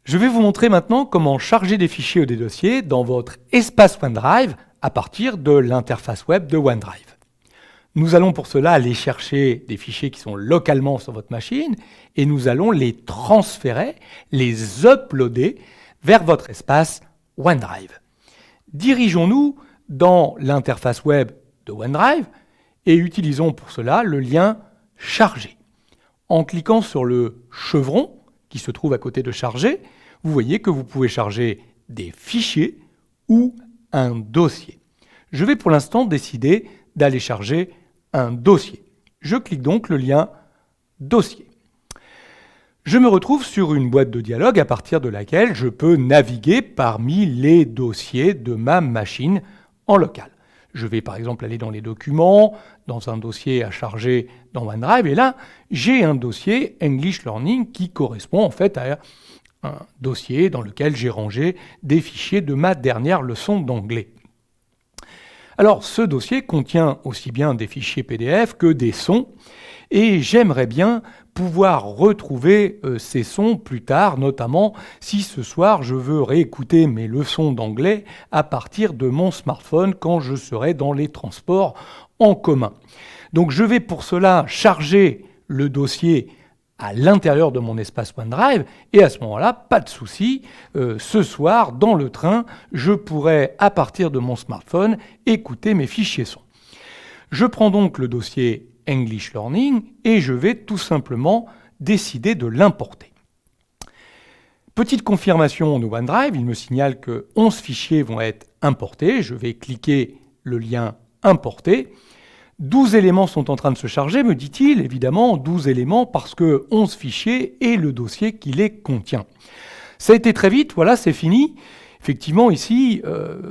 Je vais vous montrer maintenant comment charger des fichiers ou des dossiers dans votre espace OneDrive à partir de l'interface web de OneDrive. Nous allons pour cela aller chercher des fichiers qui sont localement sur votre machine et nous allons les transférer, les uploader vers votre espace OneDrive. Dirigeons-nous dans l'interface web de OneDrive et utilisons pour cela le lien « Charger ». En cliquant sur le chevron qui se trouve à côté de « Charger », vous voyez que vous pouvez charger des fichiers ou un dossier. Je vais pour l'instant décider d'aller charger un dossier. Je clique donc le lien « Dossier ». Je me retrouve sur une boîte de dialogue à partir de laquelle je peux naviguer parmi les dossiers de ma machine en local. Je vais par exemple aller dans les documents, dans un dossier à charger dans OneDrive, et là, j'ai un dossier English Learning qui correspond en fait à un dossier dans lequel j'ai rangé des fichiers de ma dernière leçon d'anglais. Alors, ce dossier contient aussi bien des fichiers PDF que des sons, et j'aimerais bien pouvoir retrouver ces sons plus tard, notamment si ce soir je veux réécouter mes leçons d'anglais à partir de mon smartphone quand je serai dans les transports en commun. Donc je vais pour cela charger le dossier à l'intérieur de mon espace OneDrive et à ce moment-là, pas de souci, ce soir dans le train, je pourrai à partir de mon smartphone écouter mes fichiers sons. Je prends donc le dossier English Learning et je vais tout simplement décider de l'importer. Petite confirmation de OneDrive, il me signale que 11 fichiers vont être importés. Je vais cliquer le lien « Importer ». 12 éléments sont en train de se charger, me dit-il, évidemment 12 éléments parce que 11 fichiers et le dossier qui les contient. Ça a été très vite, voilà, c'est fini. Effectivement, ici,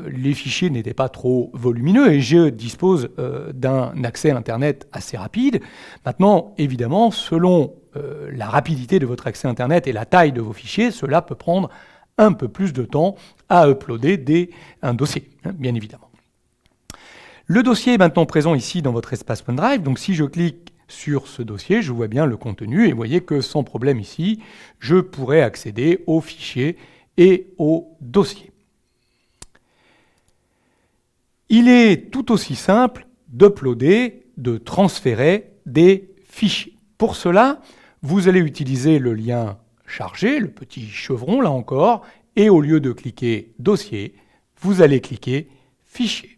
les fichiers n'étaient pas trop volumineux et je dispose d'un accès Internet assez rapide. Maintenant, évidemment, selon la rapidité de votre accès Internet et la taille de vos fichiers, cela peut prendre un peu plus de temps à uploader un dossier, bien évidemment. Le dossier est maintenant présent ici dans votre espace OneDrive. Donc si je clique sur ce dossier, je vois bien le contenu et vous voyez que sans problème ici, je pourrais accéder aux fichiers et au dossier. Il est tout aussi simple d'uploader, de transférer des fichiers. Pour cela, vous allez utiliser le lien « Charger », le petit chevron là encore, et au lieu de cliquer « Dossier », vous allez cliquer « Fichier ».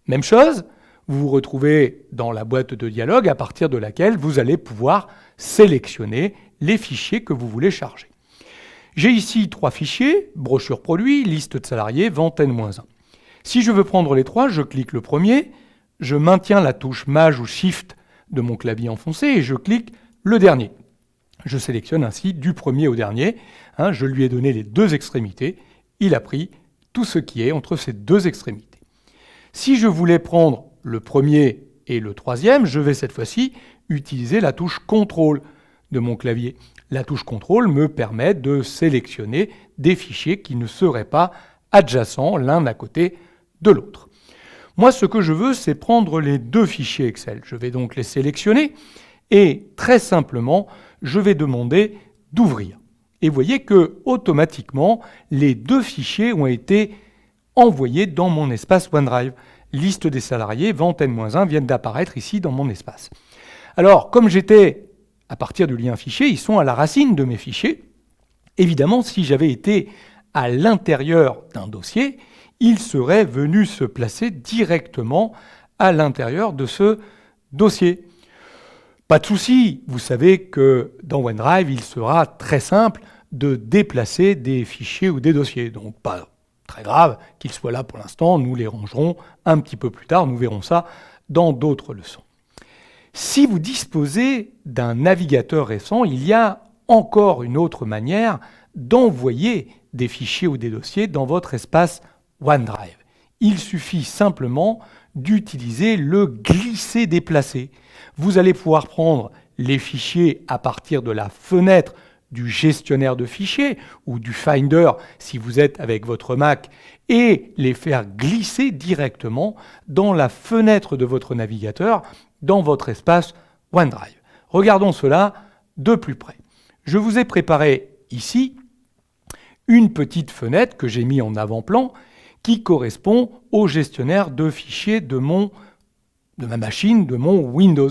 Même chose, vous vous retrouvez dans la boîte de dialogue à partir de laquelle vous allez pouvoir sélectionner les fichiers que vous voulez charger. J'ai ici 3 fichiers, brochure produit, liste de salariés, vente N-1. Si je veux prendre les 3, je clique le premier, je maintiens la touche Maj ou Shift de mon clavier enfoncé et je clique le dernier. Je sélectionne ainsi du premier au dernier. Je lui ai donné les 2 extrémités. Il a pris tout ce qui est entre ces 2 extrémités. Si je voulais prendre le premier et le troisième, je vais cette fois-ci utiliser la touche CTRL de mon clavier. La touche CTRL me permet de sélectionner des fichiers qui ne seraient pas adjacents l'un à côté de l'autre. Moi, ce que je veux, c'est prendre les 2 fichiers Excel. Je vais donc les sélectionner et très simplement, je vais demander d'ouvrir. Et vous voyez que automatiquement, les 2 fichiers ont été envoyés dans mon espace OneDrive. Liste des salariés, vente N-1 viennent d'apparaître ici dans mon espace. Alors, comme j'étais à partir du lien fichier, ils sont à la racine de mes fichiers. Évidemment, si j'avais été à l'intérieur d'un dossier, il serait venu se placer directement à l'intérieur de ce dossier. Pas de souci, vous savez que dans OneDrive, il sera très simple de déplacer des fichiers ou des dossiers. Donc pas très grave qu'ils soient là pour l'instant, nous les rangerons un petit peu plus tard, nous verrons ça dans d'autres leçons. Si vous disposez d'un navigateur récent, il y a encore une autre manière d'envoyer des fichiers ou des dossiers dans votre espace OneDrive. Il suffit simplement d'utiliser le glisser-déplacer. Vous allez pouvoir prendre les fichiers à partir de la fenêtre du gestionnaire de fichiers ou du Finder si vous êtes avec votre Mac et les faire glisser directement dans la fenêtre de votre navigateur dans votre espace OneDrive. Regardons cela de plus près. Je vous ai préparé ici une petite fenêtre que j'ai mis en avant-plan qui correspond au gestionnaire de fichiers de ma machine, de mon Windows.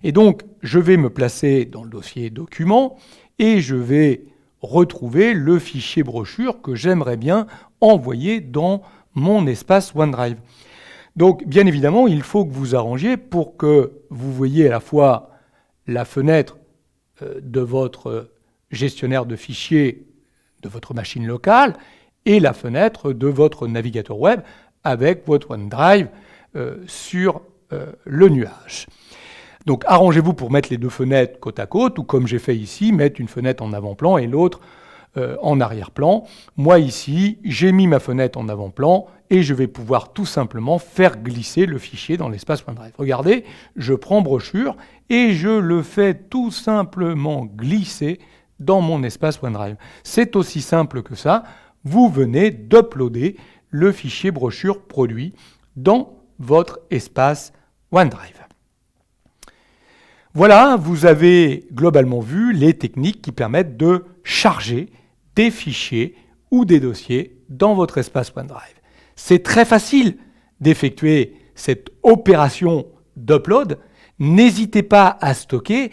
Et donc, je vais me placer dans le dossier Documents et je vais retrouver le fichier brochure que j'aimerais bien envoyer dans mon espace OneDrive. Donc, bien évidemment, il faut que vous arrangiez pour que vous voyez à la fois la fenêtre de votre gestionnaire de fichiers de votre machine locale et la fenêtre de votre navigateur web avec votre OneDrive sur le nuage. Donc arrangez-vous pour mettre les deux fenêtres côte à côte, ou comme j'ai fait ici, mettre une fenêtre en avant-plan et l'autre en arrière-plan. Moi ici, j'ai mis ma fenêtre en avant-plan et je vais pouvoir tout simplement faire glisser le fichier dans l'espace OneDrive. Regardez, je prends brochure et je le fais tout simplement glisser dans mon espace OneDrive. C'est aussi simple que ça. Vous venez d'uploader le fichier brochure produit dans votre espace OneDrive. Voilà, vous avez globalement vu les techniques qui permettent de charger des fichiers ou des dossiers dans votre espace OneDrive. C'est très facile d'effectuer cette opération d'upload. N'hésitez pas à stocker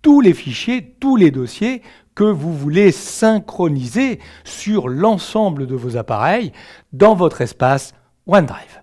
tous les fichiers, tous les dossiers que vous voulez synchroniser sur l'ensemble de vos appareils dans votre espace OneDrive.